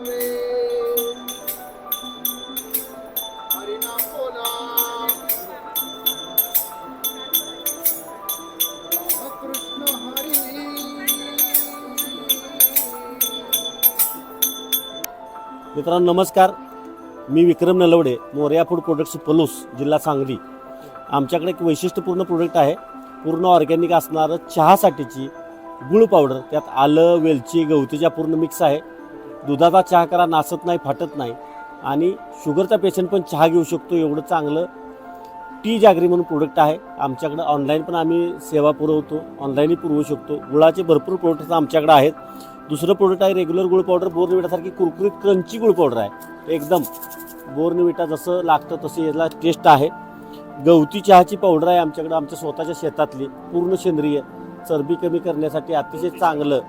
मित्रांनो नमस्कार, मी विक्रम Nalawade, Morya food products Palus, जिल्हा सांगली। आमच्याकडे एक वैशिष्ट्यपूर्ण प्रोडक्ट आहे, पूर्ण ऑर्गॅनिक असणारं चहासाठीची गुळ पावडर। त्यात आलं, वेलची, गवतीच्या पूर्ण मिक्स आहे। दुधाचा चहा करा, नासत नाही, फाटत नाही आणि शुगरचा पेशंट पण चहा घेऊ शकतो, एवढं चांगलं टी जागरी म्हणून प्रोडक्ट आहे। आमच्याकडे ऑनलाईन पण आम्ही सेवा पुरवतो, ऑनलाईनही पुरवू शकतो। गुळाचे भरपूर प्रोडक्ट्स आमच्याकडे आहेत। दुसरं प्रोडक्ट आहे रेग्युलर गुळ पावडर, बोर्नविटासारखी कुरकुरीत क्रंची गुळ पावडर आहे, एकदम बोर्नविटा जसं लागतं तशी याला टेस्ट आहे। गवती चहाची पावडर आहे आमच्याकडे, आमच्या स्वतःच्या शेतातली, पूर्ण सेंद्रिय, चरबी कमी करण्यासाठी अतिशय चांगलं।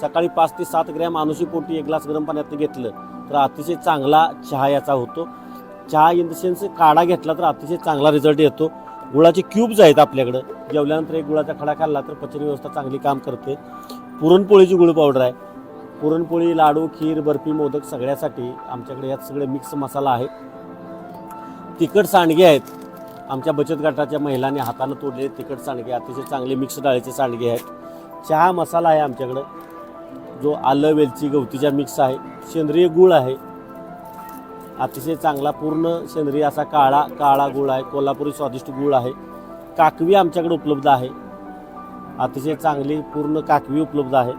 सकाळी 5 ते 7 ग्रॅम अनुशीपोटी 1 ग्लास गरम पाण्यात घेतलं तर अतिशय चांगला चहा याचा होतो। चहा इन द सेन्स काढा घेतला तर अतिशय चांगला रिझल्ट येतो। गुळाचे क्यूब्स आहेत आपल्याकडं, जेवल्यानंतर एक गुळाचा खडा खाल्ला तर पचन व्यवस्था चांगली काम करते। पुरणपोळीची गुळ पावडर आहे, पुरणपोळी, लाडू, खीर, बर्फी, मोदक सगळ्यासाठी आमच्याकडे यात सगळे मिक्स मसाला आहे। तिखट सांडगे आहेत, आमच्या बचत गटाच्या महिलांनी हाताने तोडलेले तिखट सांडगे, अतिशय चांगले मिक्स डाळीचे सांडगे आहेत। चहा मसाला आहे आमच्याकडं, जो आलं, वेलची, गवतीच्या मिक्स आहे। सेंद्रिय गुळ आहे, अतिशय चांगला पूर्ण सेंद्रिय असा काळा गुळ आहे। कोल्हापुरी स्वादिष्ट गुळ आहे। काकवी आमच्याकडे उपलब्ध आहे, अतिशय चांगली पूर्ण काकवी उपलब्ध आहे।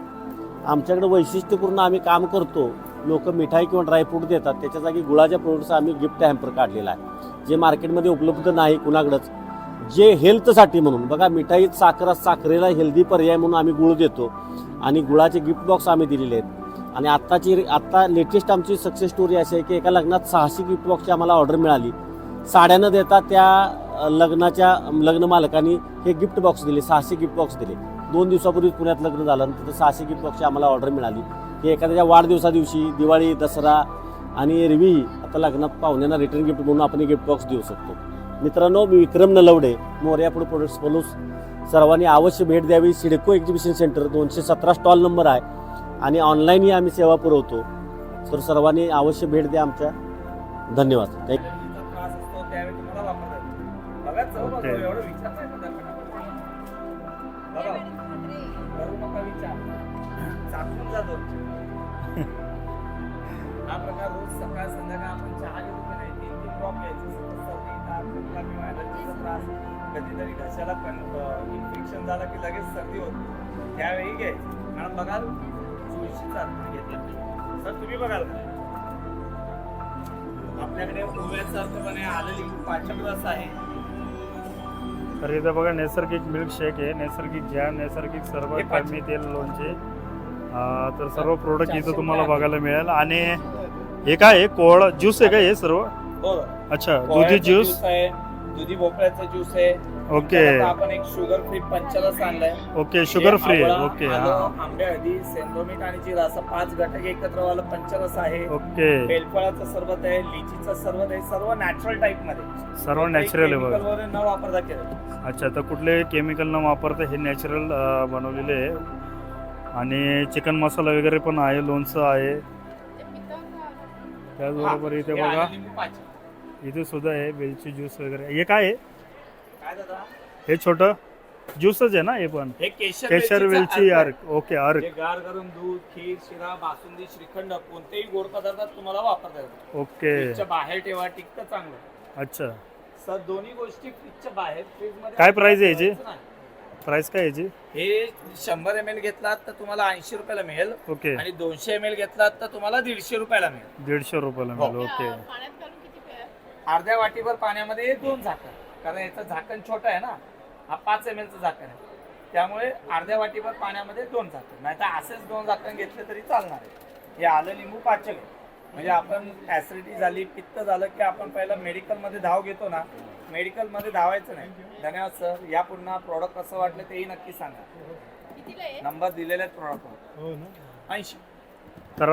आमच्याकडे वैशिष्ट्यपूर्ण आम्ही काम करतो, लोक मिठाई किंवा ड्रायफ्रूट देतात, त्याच्या जागी गुळाच्या प्रोडक्ट्स आम्ही गिफ्ट हॅम्पर काढलेला आहे, जे मार्केटमध्ये उपलब्ध नाही कुणाकडंच। जे हेल्थसाठी म्हणून बघा, मिठाईत साखरेला हेल्दी पर्याय म्हणून आम्ही गुळ देतो आणि गुळाचे गिफ्ट बॉक्स आम्ही दिलेले आहेत। आणि आत्ता लेटेस्ट आमची सक्सेस स्टोरी अशी आहे की एका लग्नात 600 गिफ्ट बॉक्सची आम्हाला ऑर्डर मिळाली। साड्या न देता त्या लग्न मालकांनी हे गिफ्ट बॉक्स दिले, 600 गिफ्ट बॉक्स दिले। 2 दिवसापूर्वी पुण्यात लग्न झालं, तिथं 600 गिफ्ट बॉक्सची आम्हाला ऑर्डर मिळाली की एखाद्याच्या वाढदिवसा दिवशी, दिवाळी, दसरा आणि एरवी आता लग्नात पाहुण्यांना रिटर्न गिफ्ट म्हणून आपण गिफ्ट बॉक्स देऊ शकतो। मित्रांनो, मी विक्रम नलवडे, मोरया फूड प्रोडक्ट्स पलूस, सर्वांनी अवश्य भेट द्यावी। CIDCO exhibition centre 217 stall number आहे आणि ऑनलाईनही आम्ही सेवा पुरवतो, तर सर्वांनी अवश्य भेट द्या आमच्या। धन्यवाद। हा प्रकार रोज सकाळ संध्याकाळ आपण चहा घेतो की नाही, 3 ड्रॉप घ्यायचे। सर्दी, ताप, खोकला किंवा ॲलर्जीचा त्रास, कधीतरी घशाला इन्फेक्शन झालं की लगेच सर्दी होते, त्यावेळी घ्यायची। कारण बघाल तुळशीचा घेतला सर, तुम्ही बघाल आपल्याकडे ओव्याचा अर्थपणे आलं, लिंबू, पाचक रस आहे। तर इथं बघा नैसर्गिक मिल्क शेक आहे, नैसर्गिक जॅम, नैसर्गिक सरबत, कमी तेल लोणचे, तर सर्व प्रोडक्ट इथं तुम्हाला बघायला मिळेल। आणि हे काय आहे, कोळ ज्यूस आहे का हे सर्व? हो, अच्छा, दुधी ज्यूस आहे, दुधी भोपळ्याचा ज्यूस आहे। ओके, आपण एक शुगर फ्री पंचरस आणलाय। ओके, शुगर फ्री, ओके, आंबे, हळदी, सेंदोमीठ आणि जिरा असं 5 घटक एकत्र वाला पंचरस आहे। ओके, बेलफळाचं सरबत आहे, लिचीचं सरबत आहे, सर्व नॅचरल टाईप मध्ये, सर्व नॅचरल आहे बघा। न वापरता केलं। अच्छा, तर कुठले केमिकल न वापरता हे नॅचरल बनवलेले आहे। आणि चिकन मसाला वगैरे पण आहे, लोणचं आहे। त्याचबरोबर इथे बघा, इथे सुद्धा आहे वेलची ज्यूस वगैरे। हे काय आहे? हे छोटं ज्यूसच आहे ना हे पण? हे केशर वेलची अर्क, ओके, अर्क। गार गरम दूध, खीर, शिरा, बासुंदी, श्रीखंड कोणतेही गोड पदार्थात तुम्हाला वापरता येतो। ओके, फ्रीजच्या बाहेर ठेवा, टिकतं चांगलं। अच्छा सर, दोन्ही गोष्टी फ्रीजच्या बाहेर, फ्रीज मध्ये काय प्राइस आहे याची? प्राइस काय याची? हे 100 ml घेतलात तर तुम्हाला 80 रुपयाला मिळेल। ओके, आणि 200 ml घेतलात तर तुम्हाला 150 रुपयाला मिळेल। 150 रुपयाला मिळेल, ओके। अर्ध्या वाटीभर पाण्यामध्ये 2 झाकण, कारण याचं झाकण छोटं आहे ना, हा 5 ml चं झाकण आहे, त्यामुळे अर्ध्या वाटीभर पाण्यामध्ये 2 झाकण, नाही तर असेच 2 झाकण घेतले तरी चालणार आहे। हे आलं, लिंबू, पाचक आहे, म्हणजे आपण ऍसिडिटी झाली, पित्त झालं की आपण पहिला मेडिकलमध्ये धाव घेतो ना, मेडिकलमध्ये धावायचं नाही। धन्यवाद सर, या पुन्हा प्रॉडक्ट कसं वाटलं तेही नक्की सांगा। नंबर दिलेले आहेत प्रॉडक्ट 80। तर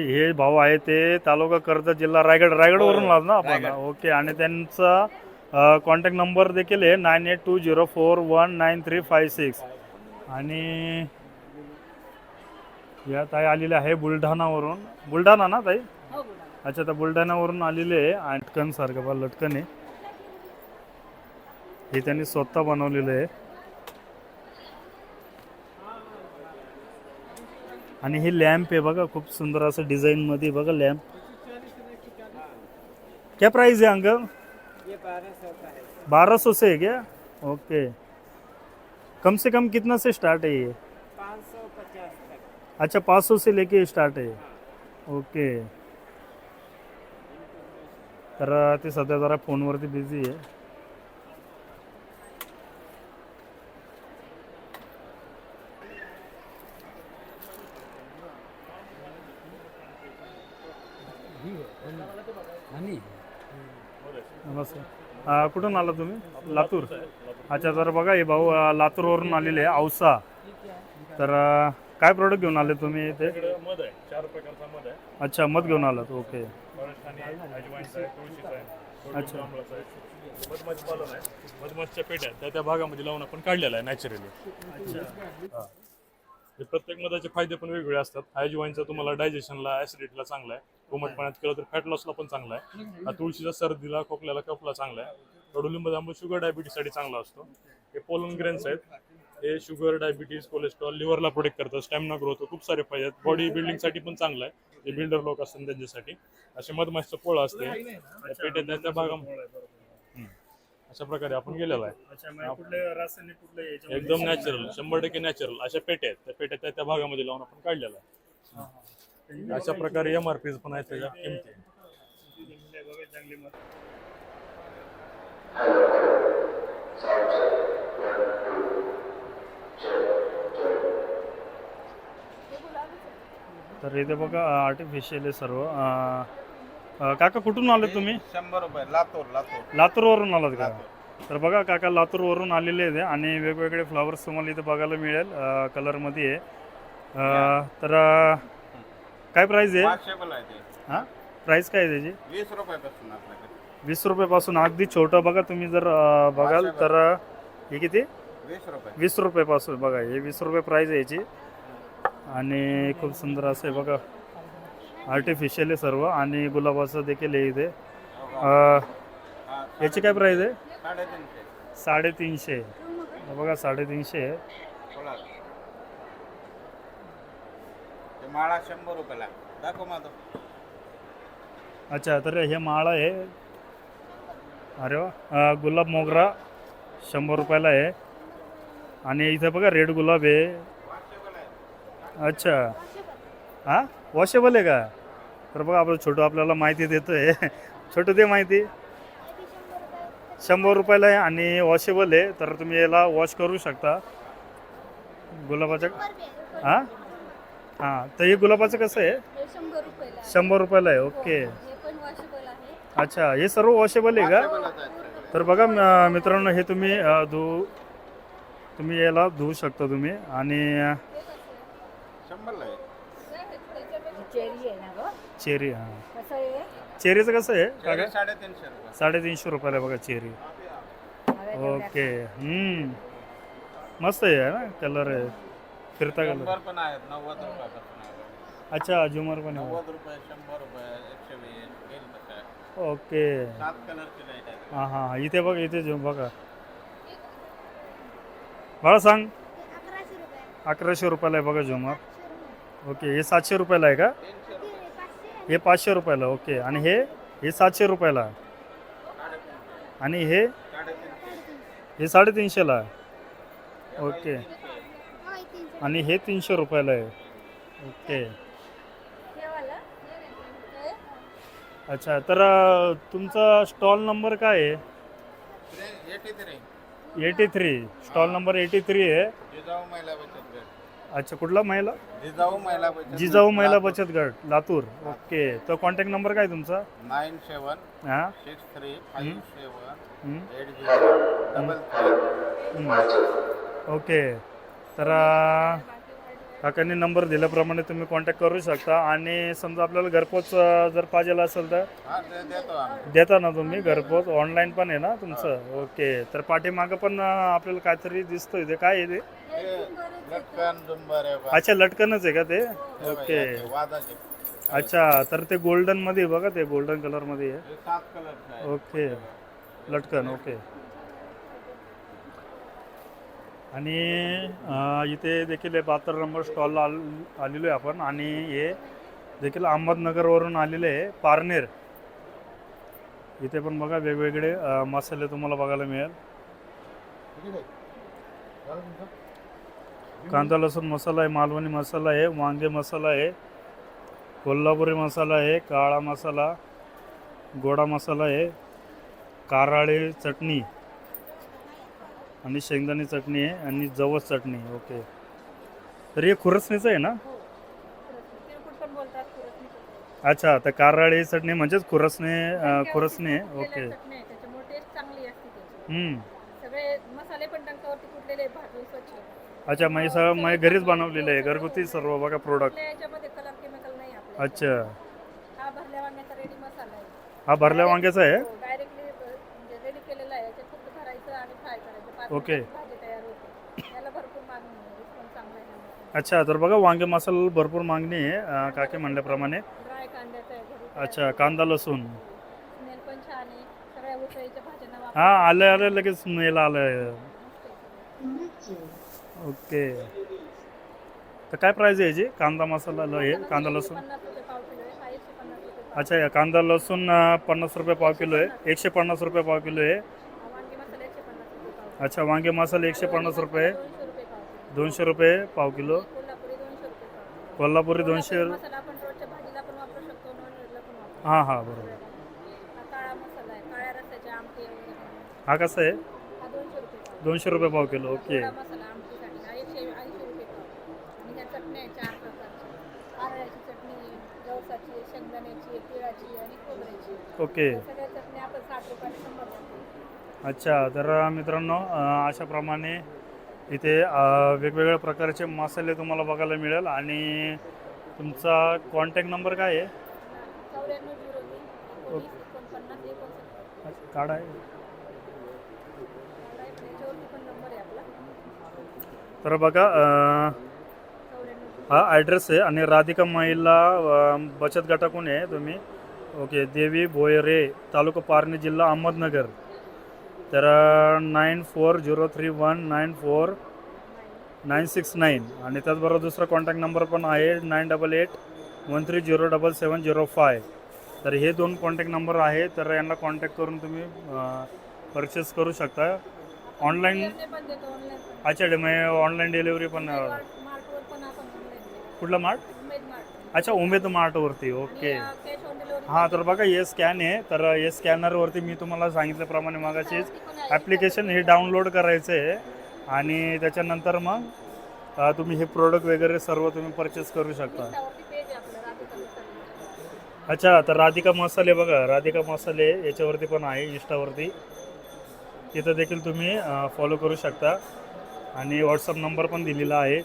हे भाऊ आहे ते तालुका कर्जत, जिल्हा रायगड, रायगडवरून आलो ना आपण, ओके। आणि त्यांचा कॉन्टॅक्ट नंबर देखील आहे 9820419356। आणि या ताई आलेले आहे बुलढाणावरून. बुलढाणा ना ताई? हो बुलढाणा. अच्छा, तर बुलढाण्यावरून आलेले आहे. आटकन सारखं बा लटकन आहे, हे त्यांनी स्वतः बनवलेलं आहे. आणि हे लॅम्प आहे बघा, खूप सुंदर असं डिझाइन मध्ये बघा लॅम्प. क्या प्राइस है अंकल? ये 1200 का है. 1200 से है क्या? ओके. कम से कम कितना से स्टार्ट है ये? 550 तक. अच्छा, 500 से लेके स्टार्ट आहे. ओके. तर ते सध्या जरा फोनवरती बिझी आहे. नमस्कार. कुठून आला तुम्ही? लातूर. अच्छा, तर बघा हे भाऊ लातूरवरून आलेले आहे, औसा. तर काय प्रोडक्ट घेऊन आले तुम्ही इथे? मध आहे, 4 प्रकारचा मध आहे. अच्छा, मध घेऊन आलात. ओके. आणि अजवाईनचा आहे, तुळशीचा आहे, अच्छा. आंबळाचा आहे. मधमाशी पालन आहे, मधमाशीच्या पेट्या आहेत, त्या भागामध्ये लावून आपण काढलेला आहे नॅचरली. अच्छा. हे प्रत्येक मधाचे फायदे पण वेगवेगळे असतात. अजवाईनचा तुम्हाला डायजेशनला, ऍसिडिटीला चांगला आहे. कोमट पाण्यात केलं तर फॅट लॉसला पण चांगला आहे. हा तुळशीचा सर्दीला, खोकल्याला, कफला चांगला आहे. कडुलिंब जांभूळ शुगर डायबिटीसाठी चांगला असतो. हे पोलन ग्रेन्स आहेत, हे शुगर, डायबिटीज, कोलेस्ट्रॉल, लिव्हरला प्रोटेक्ट करतं, स्टॅमिना ग्रोथ होतो, खूप सारे फायदे आहेत. बॉडी बिल्डिंगसाठी पण चांगलं आहे, जे बिल्डर लोक असतात त्यांच्यासाठी. असे मधमाशीचं पोळं असते, पेट्या त्या भागामध्ये अशा प्रकारे आपण गेलेला आहे. अच्छा, म्हणजे कुठले रासायनिक कुठले याच्यामध्ये? एकदम नॅचरल, 100% नॅचरल अशा पेट्या आहेत. त्या पेट्या त्या भागामध्ये लावून आपण काढलेला आहे. अशा प्रकारे MRP पण आहे, त्याच्या किमती. चांगली मध. तर इथे बघा आर्टिफिशियल आहे सर्व. काका कुठून आले तुम्ही? 100 रुपये. लातूर. लातूरवरून आलात का? तर बघा काका लातूरवरून आलेले आहेत आणि वेगवेगळे फ्लॉवर्स तुम्हाला इथे बघायला मिळेल कलरमध्ये आहे. तर काय प्राईस आहे? 500 आहे ते. हां, प्राईस काय आहे त्याची? 20 रुपयापासून आपल्याकडे. 20 रुपयापासून अगदी छोटं बघा. तुम्ही जर बघाल तर हे किती? 20 रुपये. 20 रुपयापासून बघा, हे 20 रुपये प्राईस आहे याची. आणि खूप सुंदर असं आहे बघा, आर्टिफिशियल आहे सर्व. आणि गुलाबाचं देखील आहे इथे. याची काय प्राईस आहे? 350. 350. बघा 350 आहे. बोला. ते माळा 100 रुपयाला. दाखव माझं. अच्छा, तर हे माळा आहे. अरे वा. गुलाब मोगरा 100 रुपयाला आहे. आणि इथे बघा रेड गुलाब आहे. अच्छा, हां, वॉशेबल आहे का? तर बघा आपलं छोटं आपल्याला माहिती देतोय. छोटं दे माहिती. 100 रुपयाला आहे आणि वॉशेबल आहे. तर तुम्ही याला वॉश करू शकता. गुलाबाचं हां हां, तर हे गुलाबाचं कसं आहे? 100 रुपयाला आहे. ओके. अच्छा, हे सर्व वॉशेबल आहे का? तर बघा मित्रांनो, हे तुम्ही तुम्ही याला धुवू शकता तुम्ही. आणि 100 ला आहे. चेरी आहे ना गं? चेरी. हां, कसं आहे? चेरीचं कसं आहे काका? 350 रुपये. 350 रुपयाला आहे बघा चेरी. ओके. मस्त आहे ना, कलर आहे, फिरता कलर. 100 पण आहेत. 90 रुपयापासून आहे. अच्छा, झुमर पण आहे. 90 रुपये, 100 रुपये, 120. येईल तसं आहे. ओके. 7 कलरची लाईट आहे. हां हां, इथे बघा, इथे बघा. बाळा सांग. 1100 रुपयाला आहे बघा झुमर. ओके. हे 700 रुपयाला आहे का? हे 500 रुपयाला. ओके. आणि हे 700 रुपयाला. आणि हे 350ला. ओके. आणि हे 300 रुपयाला आहे. ओके. अच्छा, तर तुमचा स्टॉल नंबर काय आहे? 83. 83. स्टॉल नंबर 83 आहे. जिजाऊ महिला बचत गट. अच्छा, कुठला महिला? जिजाऊ महिला बचत गट. जिजाऊ महिला बचत गट लातूर. ओके. तर कॉन्टॅक्ट नंबर काय तुमचा? 97 हां 63 57 हं. 80 33. ओके. तर काकांनी नंबर दिल्याप्रमाणे तुम्ही कॉन्टॅक्ट करू शकता. आणि समजा आपल्याला घरपोच जर पाहिजे असेल तर हा ते देतो आम्ही. देता ना तुम्ही घरपोच? ऑनलाईन पण आहे ना तुमचं? ओके. तर पाठीमागं पण आपल्याला काहीतरी दिसतोय, ते काय आहे ते? ते लटकन झुंबर आहे बा. अच्छा, लटकनच आहे का ते? ओके. ते वादाचे. अच्छा, तर ते गोल्डन मध्ये बघा, ते गोल्डन कलर मध्ये आहे. हे 7 कलरचं आहे. ओके, लटकन. ओके. आणि इथे देखील 72 नंबर स्टॉलला आलेलो आहे आपण. आणि हे देखील अहमदनगरवरून आलेले आहे, पारनेर. इथे पण बघा वेगवेगळे मसाले तुम्हाला बघायला मिळेल. कांदा लसूण मसाला आहे, मालवणी मसाला आहे, वांगे मसाला आहे, कोल्हापुरी मसाला आहे, काळा मसाला, गोडा मसाला आहे, कारळे चटणी आणि शेंगदाणे चटणी आहे आणि जवस चटणी. ओके. तर हे खुरसणीचं आहे ना? अच्छा, तर कारळे चटणी म्हणजेच खुरसणी खुरसणी आहे. ओके. त्याच्यामुळे टेस्ट चांगली असते त्याची. हम्म. सगळे मसाले पण टंकावरती कुठलेले भाजून स्वच्छ. अच्छा, मग हे सगळं मग घरीच बनवलेलं आहे, घरगुती सर्व बघा प्रोडक्ट. कुठल्या याच्यामध्ये कलर केमिकल नाही आपल्या. अच्छा, हा भरल्या वांग्याचा रेडी मसाला आहे. हा भरल्या वांग्याचा आहे. डायरेक्टली म्हणजे रेडी केलेला आहे. याच्यात फक्त भरायचं आणि फ्राय करायचं. 5 ओके. मिनिटात भाजी तयार होते. याला भरपूर मागणी आहे. रिस्पॉन्स चांगला आहे ह्या अच्छा, तर बघा वांगे मसाला भरपूर मागणी आहे काकी म्हणल्याप्रमाणे. ड्राय कांद्याचा आहे घरी. अच्छा, कांदा लसूण. स्मेल पण छान आहे. सगळ्या उसळीच्या भाज्यांना हा, आलं आलं लगेच स्मेल आलं. ओके. तर काय प्राइस आहे याची? कांदा मसाला हे कांदा लसूण. 50 रुपये पाव किलो आहे. 150 रुपये पाव. अच्छा, या कांदा लसूण 50 रुपये पाव किलो आहे. 150 रुपये पाव किलो आहे. वांगे मसाले 150 रुपये पाव. अच्छा, वांगे मसाले 150 रुपये, 200 रुपये पाव 200 रुपये पाव किलो. किलो. कोल्हापुरी 200 रुपये पाव. कोल्हापुरी 200. मसाला आपण रोजच्या भाजीला पण वापरू शकतो, नॉनव्हेजला पण वापरू हां हां, बरोबर. शकतो. हा काळा मसाला आहे. काळ्या रस्त्याचे आमटी वगैरे बनवतो. हा कसा आहे? हा 200 रुपये पाव. 200 रुपये पाव किलो. ओके. गोडा मसाला आमटीसाठी हा 180 रुपये पाव. आणि ह्या चटण्या आहेत 4 प्रकारच्या. कारळ्याची चटणी आहे, जवसाची आहे, शेंगदाण्याची आहे, तिळाची आणि खोबऱ्याची. ओके. या सगळ्या चटण्या आपण 60 रुपयाला 100 रुपये. अच्छा, तर मित्रांनो अशाप्रमाणे इथे वेगवेगळ्या प्रकारचे मसाले तुम्हाला बघायला मिळेल. आणि तुमचा कॉन्टॅक्ट नंबर काय आहे? 9402 19 49 69. कार्ड आहे? याच्यावरती पण नंबर आहे आपला. तर बघा 94. हा ॲड्रेस आहे. आणि राधिका महिला बचत गटाकडून आहे तुम्ही. ओके. देवी भोयरे, तालुका पारनेर, जिल्हा अहमदनगर. तर 9401949969. आणि त्याचबरोबर दुसरा कॉन्टॅक्ट नंबर पण आहे 9881307705. तर हे 2 कॉन्टॅक्ट नंबर आहे. तर यांना कॉन्टॅक्ट करून तुम्ही परचेस करू शकता ऑनलाईन. ते पण देतो ऑनलाईन पण. अच्छा, मग ऑनलाईन डिलिव्हरी पण. मार्टवर पण आपण ऑनलाईन देतो. कुठला मार्ट? उमेद मार्ट. अच्छा, उमेद मार्टवरती. ओके. Cash on delivery. हां, तर बघा हे स्कॅन आहे. तर हे स्कॅनरवरती मी तुम्हाला सांगितल्याप्रमाणे मागाशीच ॲप्लिकेशन हे डाउनलोड करायचं आहे. आणि त्याच्यानंतर मग तुम्ही हे प्रोडक्ट वगैरे सर्व तुम्ही परचेस करू शकता. पेज आहे आपलं राधिका मसाले. अच्छा, तर राधिका मसाले बघा, राधिका मसाले याच्यावरती पण आहे इंस्टावरती. तिथं देखील तुम्ही फॉलो करू शकता. आणि व्हॉट्सअप नंबर पण दिलेला आहे.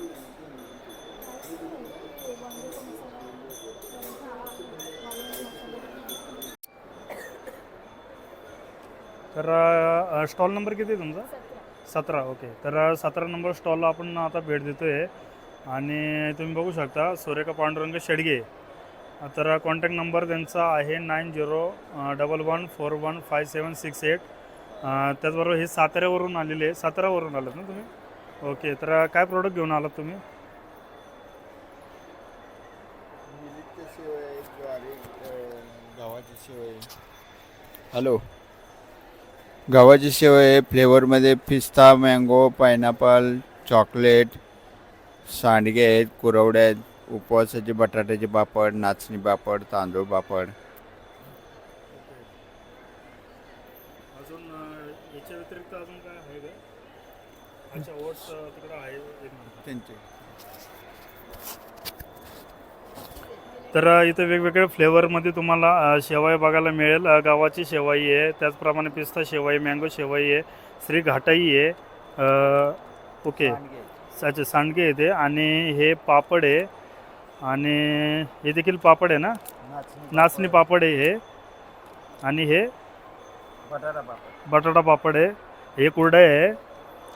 तर स्टॉल नंबर किती आहे तुमचा? 17. ओके. तर 17 नंबर स्टॉलला आपण आता भेट देतो आहे. आणि तुम्ही बघू शकता सुरेखा पांडुरंग शेडगे. तर कॉन्टॅक्ट नंबर त्यांचा आहे 9011415768. त्याचबरोबर हे साताऱ्यावरून आलेले आहे. साताऱ्यावरून आलात ना तुम्ही? ओके. तर काय प्रोडक्ट घेऊन आलात तुम्ही? गव्हाची शेवई. हॅलो, गव्हाची शेवई फ्लेवरमध्ये पिस्ता, मँगो, पायनॅपल, चॉकलेट, सांडगे आहेत, कुरवड्या आहेत, उपवासाचे बटाट्याचे पापड, नाचणी पापड, तांदूळ पापड. अजून याच्या व्यतिरिक्त अजून काय आहे का? अच्छा, ओट्स तिकडं आहे एक मिनिट. त्यांचे तर इथे वेगवेगळ्या फ्लेवरमध्ये तुम्हाला शेवाई बघायला मिळेल. गव्हाची शेवाई आहे, त्याचप्रमाणे पिस्ता शेवाई, मँगो शेवाई आहे, श्री घाटाई आहे. ओके. अच्छा सांडगे येते आणि हे पापड आहे आणि हे देखील पापड आहे ना, नाचणी पापड आहे हे, आणि हे बटाटा पापड आहे, हे कुरडा आहे,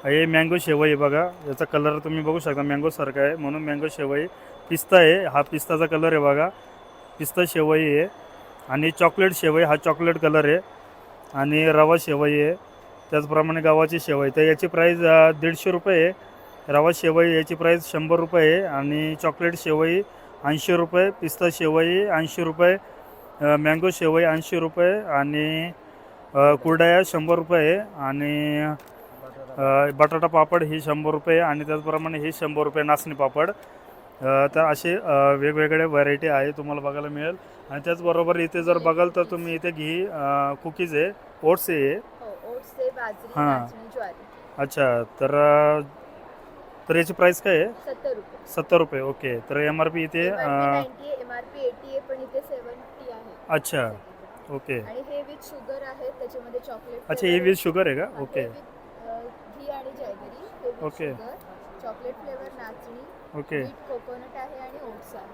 हे मँगो शेवई आहे बघा, याचा कलर तुम्ही बघू शकता मँगो सारखा आहे म्हणून मँगो शेवई. पिस्ता आहे, हा पिस्ताचा कलर आहे बघा, पिस्ता शेवई आहे, आणि चॉकलेट शेवई हा चॉकलेट कलर आहे, आणि रवा शेवई आहे, त्याचप्रमाणे गव्हाची शेवई. तर याची प्राईस 150 रुपये आहे. रवा शेवई याची प्राईस 100 रुपये आहे, आणि चॉकलेट शेवई 80 रुपये, पिस्ता शेवई 80 रुपये, मँगो शेवई 80 रुपये, आणि कुरडया 100 रुपये, आणि बटाटा पापड ही 100 रुपये, आणि त्याचप्रमाणे ही 100 रुपये नाचणी पापड. तर असे वेगवेगळे व्हरायटी आहे तुम्हाला बघायला मिळेल. आणि त्याचबरोबर इथे जर बघाल तर तुम्ही इथे घी कुकीज आहे, ओट्स आहे. ओट्स आहे, बाजरी, हां. नाचणी, ज्वारी. अच्छा, तर याची प्राईस काय आहे? 70 रुपये. 70 रुपये. ओके. तर MRP इथे MRP 90 आहे, MRP 80 आहे, पण इथे 70 आहे. अच्छा, ओके. आणि हे विथ शुगर आहे, त्याच्यामध्ये चॉकलेट. अच्छा, हे विथ शुगर आहे का? ओके. घी आणि जॅगरी, हे with okay. Sugar, chocolate flavour, नाचणी, ओके. मीठ, कोकोनट आहे आणि ओट्स आहे.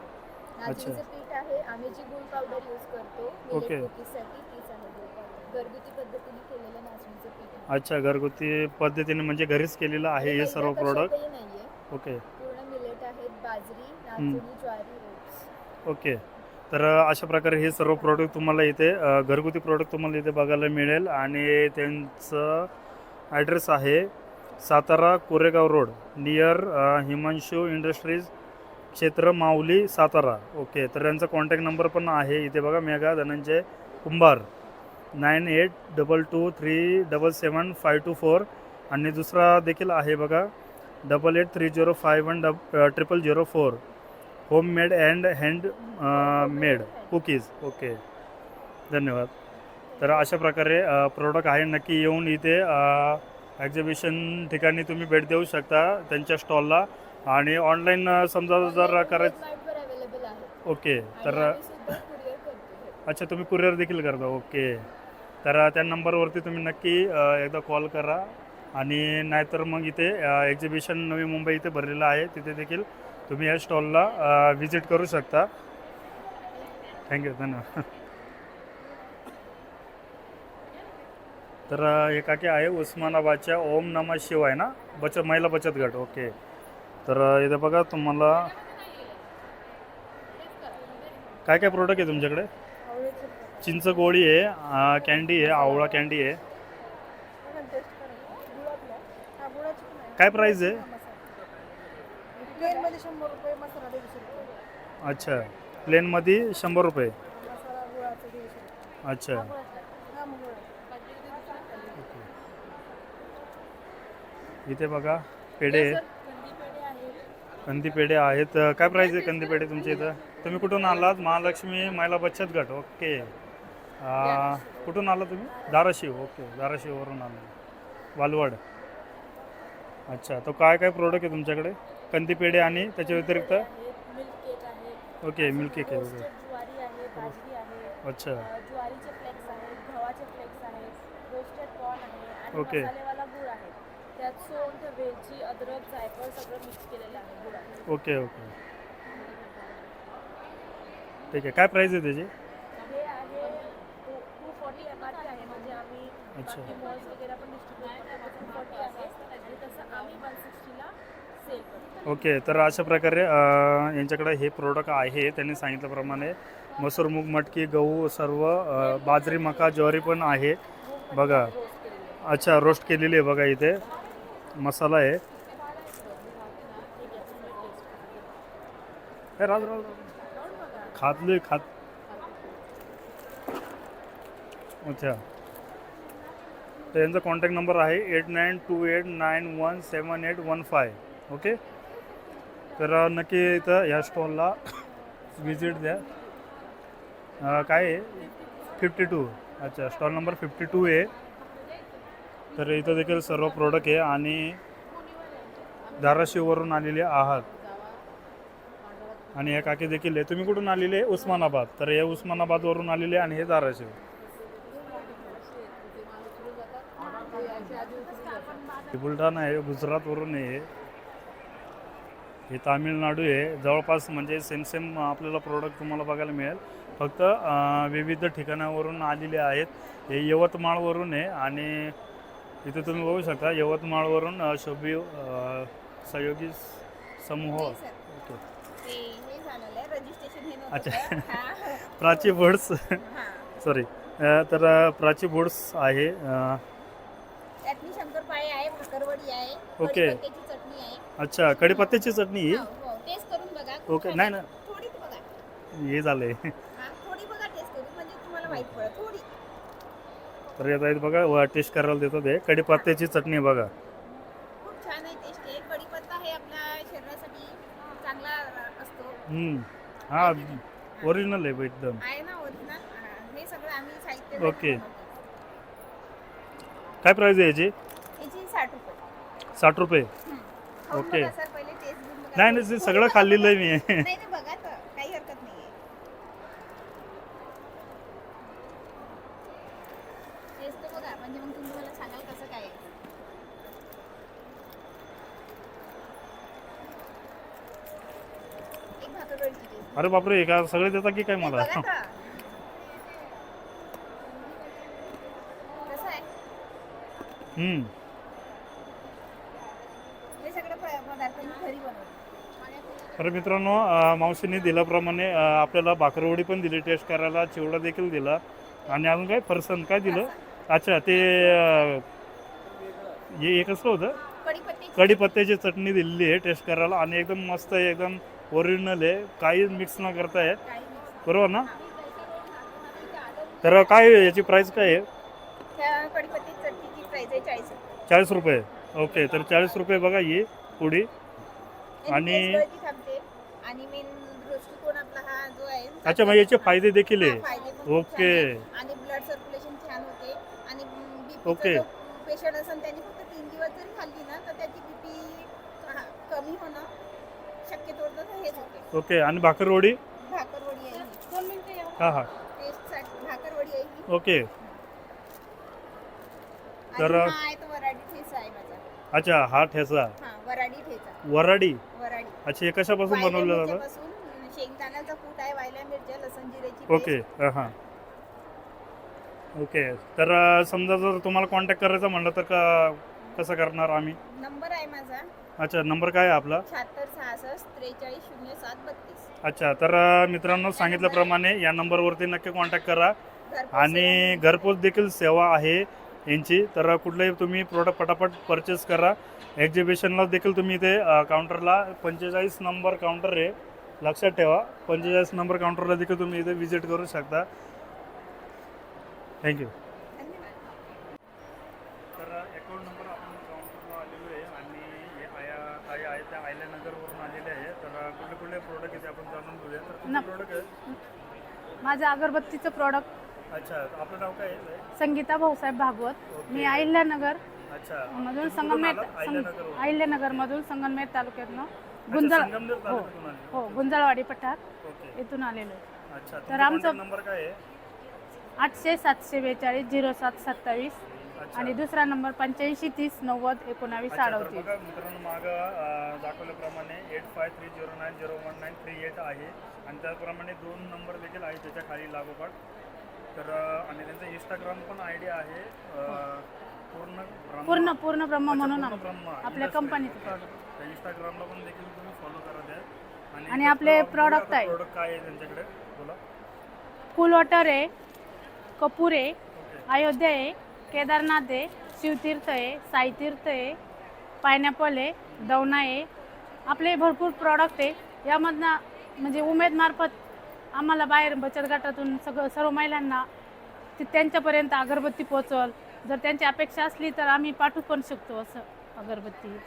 नाचणीचं पीठ आहे, आम्ही जी गुळ पावडर यूज करतो ओके. मिलेट कुकीजसाठी, तीच आहे गुळ पावडर. घरगुती पद्धतीने केलेलं नाचणीचं पीठ आहे. अच्छा, घरगुती पद्धतीने म्हणजे घरीच केलेलं आहे हे सर्व प्रोडक्ट. कशातही नाहीये. ओके. पूर्ण मिलेट आहेत, बाजरी, नाचणी, ज्वारी, ओट्स. ओके. तर अशा प्रकारे हे सर्व प्रोडक्ट तुम्हाला इथे घरगुती प्रोडक्ट तुम्हाला इथे बघायला मिळेल. आणि त्यांचं ॲड्रेस आहे Satara Koregaon road, near Himanshu industries, क्षेत्र माऊली, सातारा. ओके. तर यांचा कॉन्टॅक्ट नंबर पण आहे इथे बघा, मेगा धनंजय कुंभार, 9822377524. आणि दुसरा देखील आहे बघा, 8830510004. Homemade and hand cookies. Okay, धन्यवाद. तर अशा प्रकारे प्रोडक्ट आहे. नक्की येऊन इथे एक्झिबिशन ठिकाणी तुम्ही भेट देऊ शकता त्यांच्या स्टॉलला. आणि ऑनलाईन समजा जर करायचं. फ्लिपकार्टवर अवेलेबल आहे. ओके. तर आणि आम्ही सुद्धा courier करतो. अच्छा, तुम्ही कुरिअर देखील करता. ओके. तर त्या नंबरवरती तुम्ही नक्की एकदा कॉल करा. आणि नाहीतर मग इथे एक्झिबिशन नवी मुंबई इथे भरलेलं आहे, तिथे देखील तुम्ही या स्टॉलला व्हिजिट करू शकता. थँक्यू, धन्यवाद. तर हे काकी आहे उस्मानाबादच्या ओम नमः शिवाय ना, महिला बचत गट. ओके. तर इथे बघा तुम्हाला काय काय प्रोडक्ट आहे तुमच्याकडे. चिंच गोळी आहे, कॅन्डी आहे, आवळा कॅन्डी आहे. काय प्राईस आहे? प्लेनमध्ये 100 रुपये, मसाला 150 रुपये. अच्छा, प्लेनमध्ये 100 रुपये. मसाला गुळाचं 150 रुपये. अच्छा. हा मग गुळ. इथे बघा पेढे, कंदी पेढे आहेत. काय प्राईस आहे कंदी पेढे तुमच्या इथं? तुम्ही कुठून आलात? महालक्ष्मी महिला बचत गट. ओके. कुठून आला तुम्ही? धाराशिव. ओके, धाराशिववरून आला, वालवड. अच्छा, तो काय काय प्रोडक्ट आहे तुमच्याकडे? कंदी पेढे आणि त्याच्या व्यतिरिक्त? मिल्क केक आहे. ओके, मिल्क केक आहे. ओके. ज्वारी आहे, बाजरी आहे, अच्छा. ज्वारीचे फ्लेक्स आहेत, गव्हाचे फ्लेक्स आहेत, रोस्टेड कॉर्न आहे, आणि ओके. मसालेवाला गुळ आहे. त्यात सोंठ, वेलची, अद्रक, जायफळ सगळं मिक्स केलेलं आहे गुळात. ओके. ओके, ठीक आहे. काय प्राईस आहे त्याची? हे आहे 240 MRP आहे, म्हणजे आम्ही अच्छा. बाकी मॉल्स वगैरे पण डिस्ट्रीब्यूट करतो, 240 आहे, आणि तसं आम्ही 160ला सेल करतो. ओके. तर अशा प्रकारे यांच्याकडे हे प्रोडक्ट आहे. त्यांनी सांगितल्याप्रमाणे मसूर, मूग, मटकी, गहू सर्व, बाजरी, मका, ज्वारी पण आहे बघा. अच्छा, रोस्ट केलेली आहे बघा. इथे मसाला आहे. हे राज राज खातले खात. अच्छा, तर यांचा कॉन्टॅक्ट नंबर आहे 8928917815. ओके. तर नक्की इथं या स्टॉलला विजिट द्या. काय आहे? 52. अच्छा, स्टॉल नंबर 52 आहे. तर इथं देखील सर्व प्रोडक्ट आहे. आणि धाराशिववरून आलेले आहात. आणि हे काकी देखील आहे. तुम्ही कुठून आलेले? उस्मानाबाद. तर हे उस्मानाबादवरून आलेले आणि हे धाराशिव. बुलढाणा आहे, गुजरातवरून आहे. हे तामिळनाडू आहे. जवळपास म्हणजे सेम आपल्याला प्रोडक्ट तुम्हाला बघायला मिळेल. फक्त विविध ठिकाणावरून आलेले आहेत. हे यवतमाळवरून आहे आणि इथे तुम्ही बघू शकता यवतमाळवरून शोभी सहयोगी समूह. नाही सर, ओके. ते हे झालेलं आहे रजिस्ट्रेशन हे नव्हतं अच्छा. तर. हा. प्राची फूड्स हा. सॉरी. तर प्राची फूड्स आहे. चटणी शंकरपाळे आहे, भाकरवडी आहे, ओके. कढीपत्त्याची चटणी आहे. अच्छा, कढीपत्त्याची चटणी ही. हो, हो. टेस्ट करून बघा. खूप ओके. छान नाही आहे. ना, थोडीच बघा. हे झालंय. हा, थोडी बघा टेस्ट करून म्हणजे तुम्हाला माहित पडेल. थोडी. तर येत आहेत बघा, टेस्ट करायला देतो ते. कढीपत्त्याची चटणी बघा. खूप छान आहे टेस्ट आहे. कढीपत्ता हे आपल्या शरीरासाठी चांगला असतो. हा, ओरिजिनल आहे एकदम. आहे ना ओरिजिनल. हे सगळं आम्ही साहित्य ओके. बनवतो. काय प्राइस आहे याची? याची 60 रुपये. 60 रुपये. खाऊन ओके. बघा सर, पहिले टेस्ट घेऊन बघा. नाही नाही, ते थोडी सगळं बघा खाल्लेलं आहे फक्त. मी. नाही नाही, बघा तर काही हरकत नाहीये. टेस्ट तर बघा म्हणजे मग तुम्ही मला सांगाल कसं काय आहे. एक भाकरवडीची टेस्ट. अरे बापरे, का सगळे देता की काय नाही, मला? बघा तर. कसं आहे हे सगळं पदार्थ मी घरी बनवते. तर मित्रांनो, मावशीने दिल्याप्रमाणे आपल्याला भाकरवडी पण दिली टेस्ट करायला, चिवडा देखील दिला आणि अजून काय फरसाण काय दिलं? अच्छा, ते हे कसं होतं? कढीपत्त्याची कढीपत्त्याची चटणी दिलेली आहे टेस्ट करायला आणि एकदम मस्त आहे, एकदम ओरिजिनल आहे, काही मिक्स न करता आहे. काही नाही. बरोबर ना? तर काय याची प्राइस काय आहे? त्या कढीपत्त्याची चटणीची प्राइस आहे 40 रुपये. 40 रुपये. ओके, तर 40 रुपये बघा ही पुडी. आणि- आणि टेस्ट थांबते आणि मेन दृष्टिकोन आपला हा जो आहे. अच्छा, मग याचे फायदे देखील हा, आहे. फायदे पण खूप ओके. छान आहे. आणि ब्लड सर्क्युलेशन छान होते आणि ओके. बीपीचा पेशंट असेल त्यांनी फक्त 3 दिवस जरी खाल्ली ना तर त्याची बीपी कमी होणं शक्यतो तर हेच होते. ओके, आणि भाकरवडी? भाकरवडी आहे ही. 2 मिनिटं या. हां हां. टेस्टसाठी भाकरवडी आहे ही. ओके. आणि तर- हा आहे तो वराडी ठेचा आहे माझा. अच्छा, हा ठेचा हा, वराडी ठेचा. वराडी. वराडी. अच्छा, हे कशापासून वायल्या बनवलं जातं? मिरच्यापासून शेंगदाण्याचा कूट आहे, वायल्या मिरच्या, लसण जिऱ्याची ओके. हां. ओके, तर समजा जर तुम्हाला कॉन्टॅक्ट करायचा म्हणलं तर कसं करणार आम्ही? नंबर आहे माझा अच्छा, नंबर काय आहे आपला? 76 66 43 07 32. अच्छा, तर मित्रांनो सांगितल्याप्रमाणे या नंबरवरती नक्की कॉन्टॅक्ट करा. घरपोच आणि सेवा. घरपोच देखील सेवा आहे यांची. तर कुठलेही तुम्ही प्रोडक्ट पटापट परचेस करा. एक्झिबिशनला देखील तुम्ही इथे काउंटरला 45 नंबर काउंटर आहे, लक्षात ठेवा. 45 नंबर काउंटरला देखील तुम्ही इथे व्हिजिट करू शकता. थँक्यू. धन्यवाद. तर अकाउंट नंबर आपण काउंटरला आलेलो आहे आणि हे ताई आहे त्या आयल्यानगरवरून आलेले आहे. तर कुठले कुठले प्रोडक्ट इथे आपण जाणून घेऊया. तर कुठले प्रोडक्ट आहे? माझं अगरबत्तीचं प्रॉडक्ट. अच्छा, आपलं नाव काय आहे? संगीता भाऊसाहेब भागवत. ओके. मी अहिल्यानगर अच्छा, मधून कुठून संगमेर आलात? अहिल्यानगरवरून. अहिल्यानगर मधून संगमेर तालुक्यातनं अच्छा, गुंजळ संगमनेर तालुक्यातून आले. हो गुंजळवाडी पठार ओके. इथून आलेलो आहे. अच्छा, तर आमचं- नंबर काय आहे? 800 742 07 27 अच्छा. आणि दुसरा नंबर 85 30 90 19 अच्छा, तर 38. बघा मित्रांनो, मागं दाखवल्याप्रमाणे 85309938 आहे आणि त्याचप्रमाणे 2 नंबर देखील आहे त्याच्या खाली लागोपाठ. तर आणि त्यांचं इंस्टाग्राम पण आय डी आहे पूर्ण ब्रह्म म्हणून आपल्या कंपनीचं प्रोडक्ट. प्रॉडक्ट. इंस्टाग्रामला पण देखील तुम्ही फॉलो करा द्या. आणि आपले product आहे. प्रोडक्ट काय आहे त्यांच्याकडे बोला. कूल वॉटर आहे, कपूर आहे, ओके. अयोध्या आहे, केदारनाथ आहे, शिवतीर्थ आहे, साईतीर्थ आहे, पायनॅपल आहे, दवना आहे. आपले भरपूर प्रॉडक्ट आहे. यामधनं म्हणजे उमेदमार्फत आम्हाला बाहेर बचत गटातून सर्व महिलांना त्यांच्यापर्यंत अगरबत्ती पोचवल. जर त्यांची अपेक्षा असली तर आम्ही पाठवू पण शकतो असं अगरबत्ती.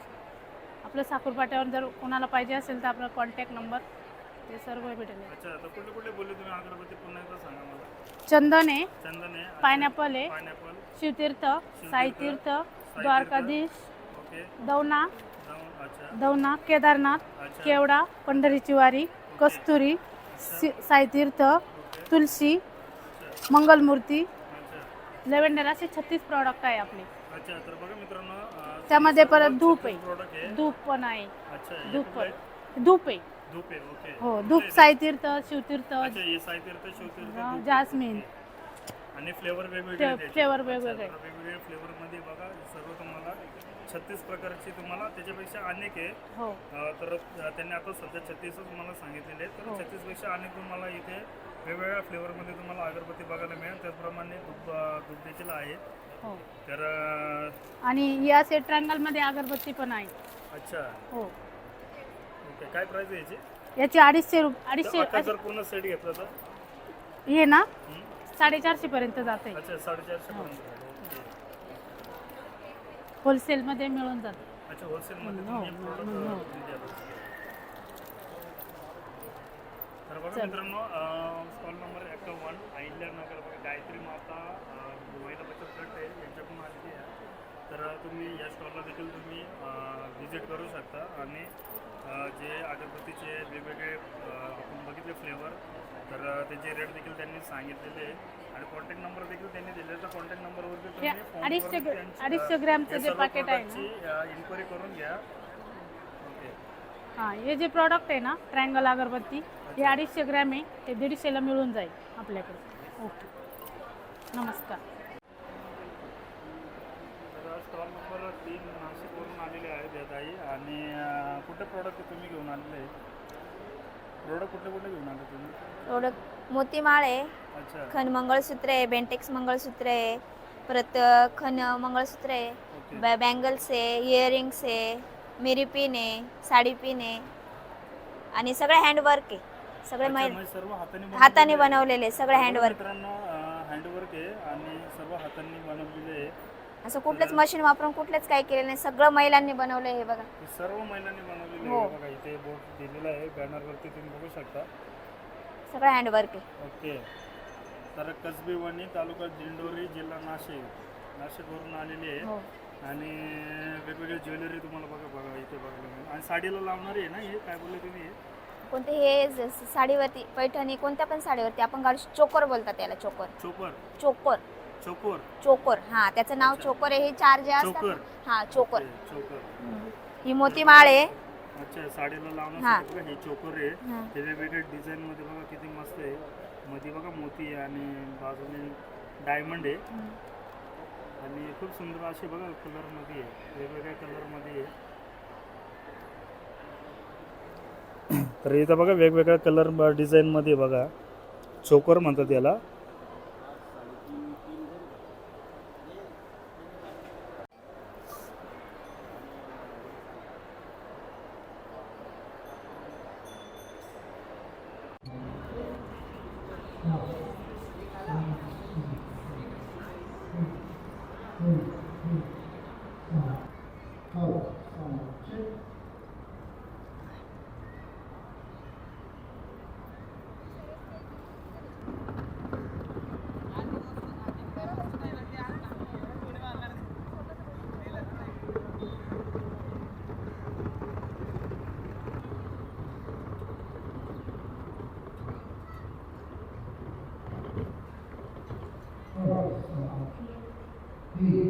आपलं साखरपाट्यावर जर कोणाला पाहिजे असेल तर आपला कॉन्टॅक्ट नंबर ते सर्व भेटेल. अच्छा, तर कुठले कुठले बोलले तुम्ही अगरबत्ती पुन्हा एकदा सांगा मला. चंदन आहे, चंदन आहे, पायनॅपल आहे, पायनॅपल, शिवतीर्थ, साईतीर्थ, द्वारकाधीश, ओके, दवना, अच्छा, दवना, केदारनाथ, अच्छा, केवडा, पंढरीची वारी, कस्तुरी, साईतीर्थ, तुलसी, मंगलमूर्ती, अच्छा, लेव्हेंडर असे 36 प्रॉडक्ट आहे आपले. अच्छा. तर बघा मित्रांनो, त्यामध्ये परत धूप आहे. प्रोडक्ट आहे. धूप पण आहे. अच्छा, हे धूप कुठलं आहे? धूप आहे. धूप आहे. ओके. हो, धूप साईतीर्थ, शिवतीर्थ, अच्छा, हे साईतीर्थ, शिवतीर्थ, धूप आहे. जास्मिन. ओके. आणि फ्लेवर वेगवेगळे आहेत त्याचे. फ्लेवर वेगवेगळे. अच्छा, वेगवेगळे फ्लेवर मध्ये बघा सर्व तुम्हाला 36 प्रकारची तुम्हाला त्याच्यापेक्षा अनेक आहे. हो. तर त्यांनी आता सध्या 36च मला सांगितलेले आहेत. तर हो. 36 पेक्षा अनेक तुम्हाला इथे वेगवेगळ्या फ्लेवर मध्ये तुम्हाला अगरबत्ती बघायला मिळेल. त्याचप्रमाणे धूप देखील आहे. हो. तर आणि या सेट ट्रायंगल मध्ये अगरबत्ती पण आहे. अच्छा, हो. ओके. काय प्राइस आहे याची? याचे 250 रुपये. तर आता जर पूर्ण सेट घेतला तर हे ना हं? 450 पर्यंत जाते. अच्छा, 450 पर्यंत. ओके. होलसेल मध्ये मिळून जाते. अच्छा, होलसेल मध्ये हो, तुम्ही हो, product हो. द्याल. तर बघा चल. मित्रांनो, स्टॉल नंबर 51 अहिल्यानगर बघा गायत्री माता महिला बचत गट आहे यांच्याकडून आलेली आहे. तर तुम्ही या स्टॉलला देखील तुम्ही व्हिजिट करू शकता. आणि जे अगरबत्तीचे वेगवेगळे आपण बघितले फ्लेवर, तर त्याचे रेट देखील त्यांनी सांगितलेले आहे. आणि कॉन्टॅक्ट नंबर देखील त्यांनी दिलेला. तर कॉन्टॅक्ट नंबरवरती हे तुम्ही फोन 250 ग्रॅमचं जे पाकिट आहे ना, इन्क्वायरी करून घ्या. ओके. हा, हे जे प्रॉडक्ट आहे ना ट्रायंगल अगरबत्ती, हे 250 ग्रॅम आहे. ते 150ला मिळून जाईल आपल्याकडे. ओके, नमस्कार. तर स्टॉल नंबर 3 नाशिकवरून आलेले आहेत या ताई. आणि कुठले प्रॉडक्ट तुम्ही घेऊन आलेले? प्रोडक्ट कुठले कुठले घेऊन आले तुम्ही? प्रोडक्ट मोतीमाळ आहे, अच्छा, खण मंगळसूत्र आहे, बेंटेक्स मंगळसूत्र आहे, परत खण मंगळसूत्र आहे, ओके. बँगल्स आहे, इयरिंग्स आहे, मिरी पिन आहे, साडी पिन आहे, आणि सगळं हँडवर्क आहे. सगळे अच्छा, महिला म्हणजे सर्व हाताने आहे. बनवलेले सगळे बघा हँडवर्क. मित्रांनो, हँडवर्क आहे आणि सर्व हातांनी बनवलेले आहे. असं कुठलंच मशीन वापरून कुठलंच काही केलं नाही, सगळं महिलांनी बनवलं हे बघा. हे सर्व महिलांनी बनवलेले हो. आहे. बघा इथे बोर्ड दिलेला आहे, बॅनरवरती तुम्ही बघू शकता. सगळं हँडवर्क आहे. ओके. तर कसबी वणी, तालुका दिंडोरी, जिल्हा नाशिकवरून आलेली आहे. हो. आणि वेगवेगळी ज्वेलरी तुम्हाला बघा इथे बघायला मिळेल. आणि साडीला लावणारी आहे ना, हे काय बोलले तुम्ही? कोणते हे साडीवरती पैठणी, कोणत्या पण साडीवरती आपण घालू. चोकर बोलतात त्याला, चोकर. चोकर. चोकर. चोकर. चोकर, हा, त्याचं नाव अच्छा. चोकर आहे. हे 4 जे असतात चोकर. ना, हा, चोकर. ओके, चोकर. ही मोतीमाळ आहे. अच्छा, साडीला हा. लावण्यासाठी बघा हे चोकर आहे. हा. ते वेगवेगळ्या डिझाईन मध्ये बघा किती मस्त आहे. मध्ये बघा मोती आहे आणि बाजूने डायमंड आहे. आणि खूप सुंदर असे बघा कलर मध्ये आहे, वेगवेगळ्या कलर मध्ये आहे. तर इथं बघा वेगवेगळ्या कलर डिझाईन मध्ये बघा चोकर म्हणतात याला. He